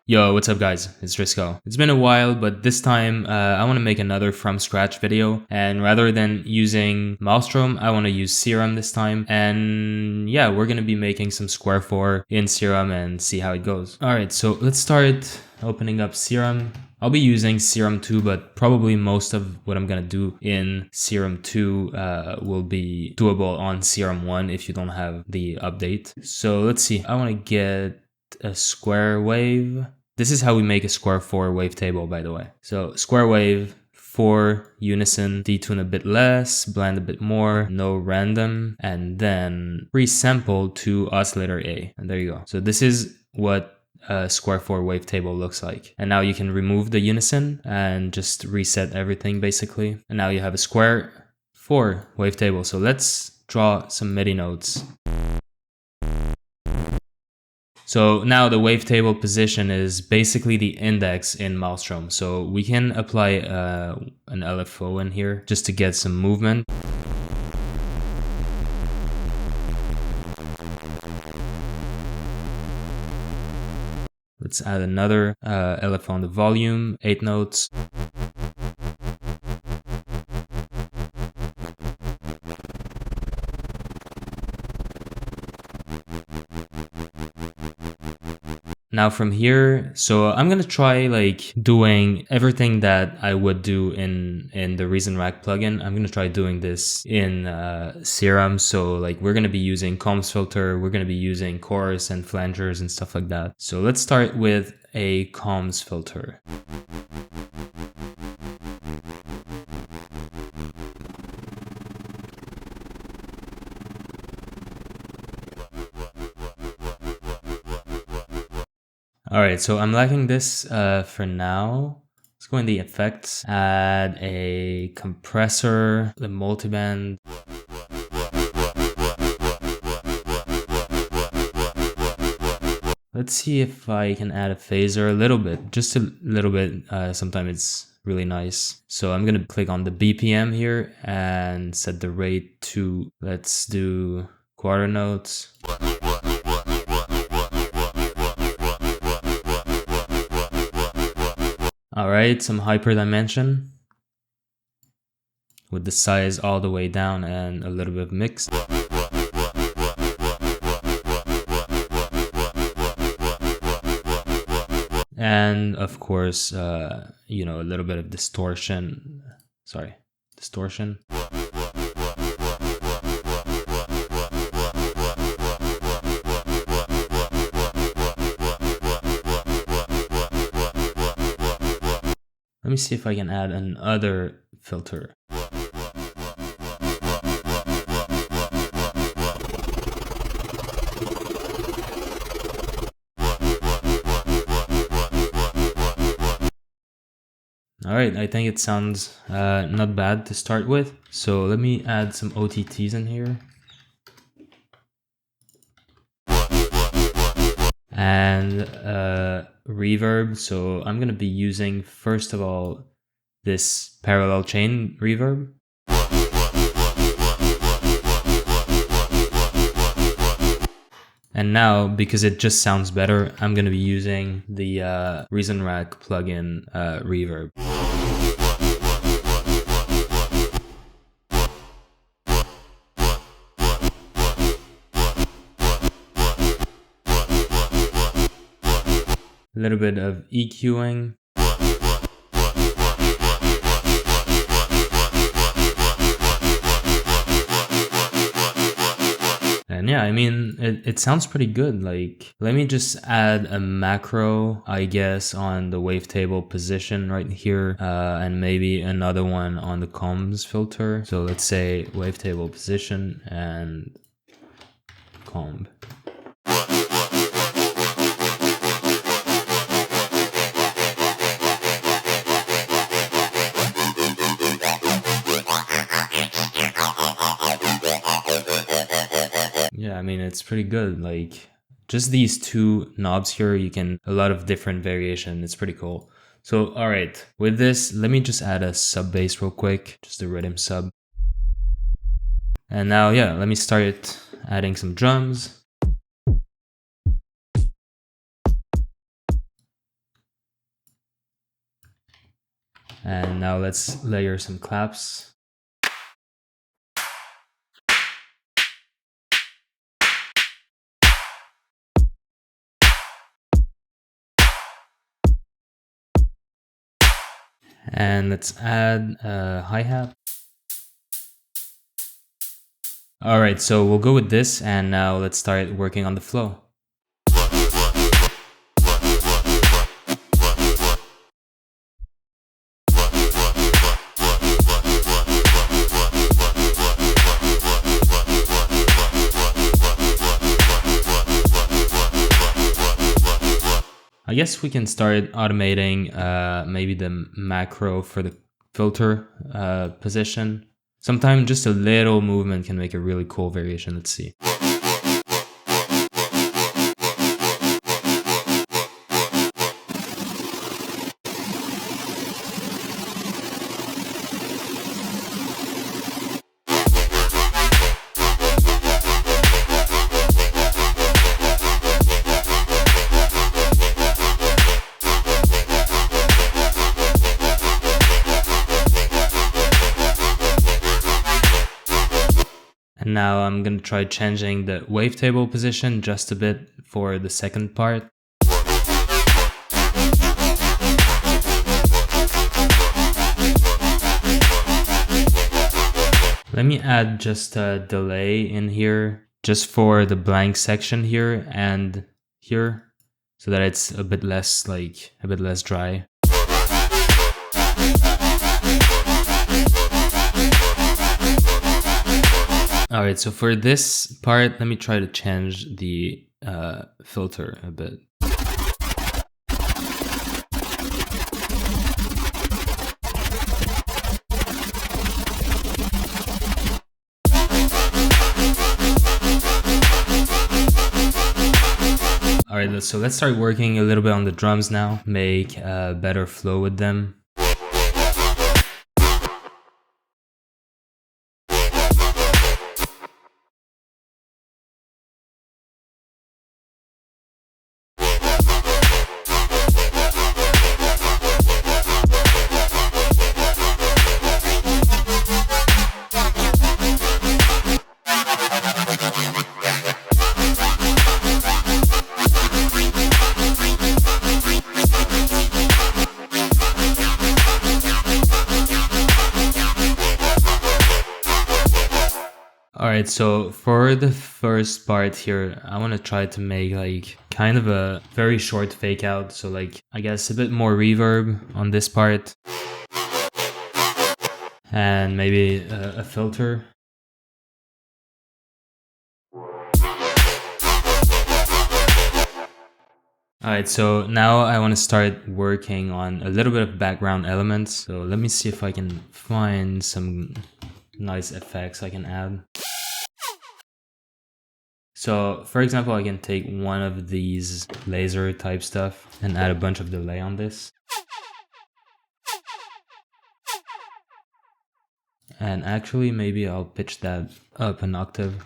Yo, what's up guys, it's jkyl. It's been a while, but this time I want to make another from scratch video, and rather than using Maelstrom, I want to use SERUM this time. And yeah, we're going to be making some square 4 in SERUM and see how it goes. Alright, so let's start opening up SERUM. I'll be using SERUM 2, but probably most of what I'm going to do in SERUM 2 will be doable on SERUM 1 if you don't have the update. So let's see, I want to get a square wave. This is how we make a square 4 wavetable, by the way. So square wave, 4 unison, detune a bit less, blend a bit more, no random, and then pre-sample to oscillator A. And there you go. So this is what a square 4 wavetable looks like. And now you can remove the unison and just reset everything basically. And now you have a square 4 wavetable. So let's draw some MIDI notes. So now the wavetable position is basically the index in Maelstrom. So we can apply an LFO in here just to get some movement. Let's add another LFO on the volume, 8 notes. Now from here, so I'm gonna try like doing everything that I would do in the Reason Rack plugin. I'm gonna try doing this in SERUM. So like we're gonna be using comms filter, we're gonna be using chorus and flangers and stuff like that. So let's start with a comms filter. Alright, so I'm liking this for now. Let's go in the effects, add a compressor, the multiband. Let's see if I can add a phaser a little bit, just a little bit. Sometimes it's really nice. So I'm gonna click on the BPM here and set the rate to, let's do quarter notes. Alright, some hyperdimension with the size all the way down and a little bit of mix. And of course, you know, a little bit of distortion. Distortion. Let me see if I can add another filter. Alright, I think it sounds not bad to start with. So let me add some OTTs in here. And reverb. So I'm going to be using, first of all, this parallel chain reverb. And now, because it just sounds better, I'm going to be using the Reason Rack plugin reverb. A little bit of EQing. And yeah, I mean, it sounds pretty good. Like, let me just add a macro, I guess, on the wavetable position right here, and maybe another one on the comms filter. So let's say wavetable position and comb. yeah, I mean, it's pretty good. Like, just these two knobs here, you can, a lot of different variation. It's pretty cool. So, all right, with this, let me just add a sub bass real quick, just a rhythm sub. And now, yeah, let me start adding some drums. And now let's layer some claps. And let's add a hi-hat. All right, so we'll go with this, and now let's start working on the flow. I guess we can start automating maybe the macro for the filter position. Sometimes just a little movement can make a really cool variation. Let's see. And now I'm going to try changing the wavetable position just a bit for the second part. Let me add just a delay in here, just for the blank section here and here, so that it's a bit less dry. All right, so for this part, let me try to change the filter a bit. All right, so let's start working a little bit on the drums now, make a better flow with them. Alright, so for the first part here, I want to try to make like kind of a very short fake out. So like, I guess a bit more reverb on this part. And maybe a filter. Alright, so now I want to start working on a little bit of background elements. So let me see if I can find some nice effects I can add. So for example, I can take one of these laser type stuff and add a bunch of delay on this. And actually maybe I'll pitch that up an octave.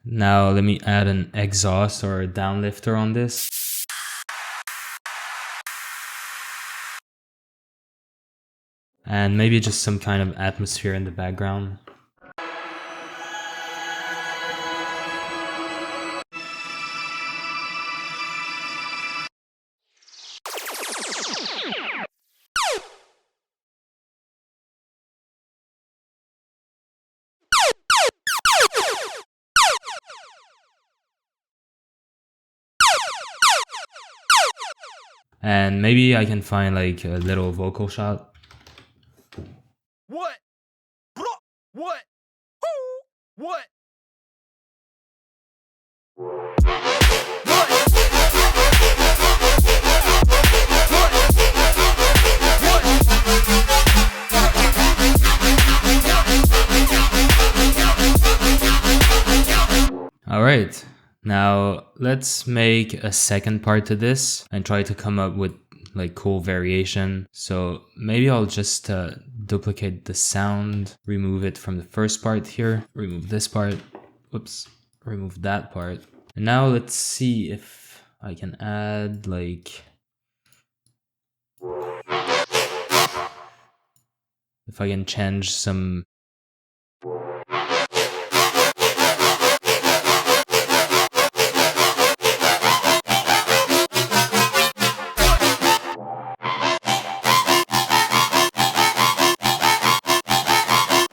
Now let me add an exhaust or a downlifter on this. And maybe just some kind of atmosphere in the background. And maybe I can find like a little vocal shot. What? Bro, what? Who? What? Now let's make a second part to this and try to come up with like cool variation. So maybe I'll just duplicate the sound, remove it from the first part here, remove this part, whoops, remove that part. And now let's see if I can add like, if I can change some.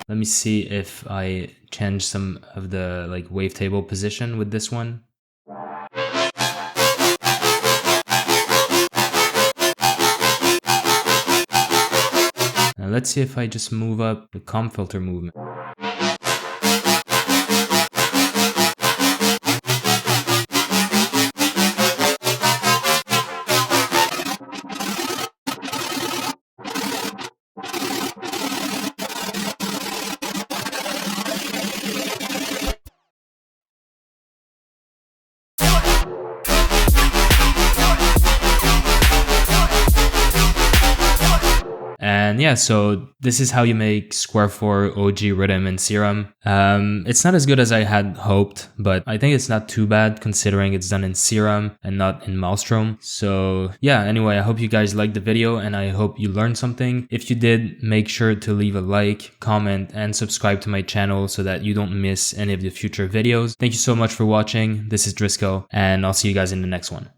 Let me see if I change some of the like wavetable position with this one. Now let's see if I just move up the comp filter movement. And yeah, so this is how you make Square 4 OG Rhythm in SERUM. It's not as good as I had hoped, but I think it's not too bad considering it's done in SERUM and not in Maelstrom. So yeah, anyway, I hope you guys liked the video and I hope you learned something. If you did, make sure to leave a like, comment, and subscribe to my channel so that you don't miss any of the future videos. Thank you so much for watching. This is Driscoll, and I'll see you guys in the next one.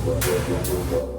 We'll be right back.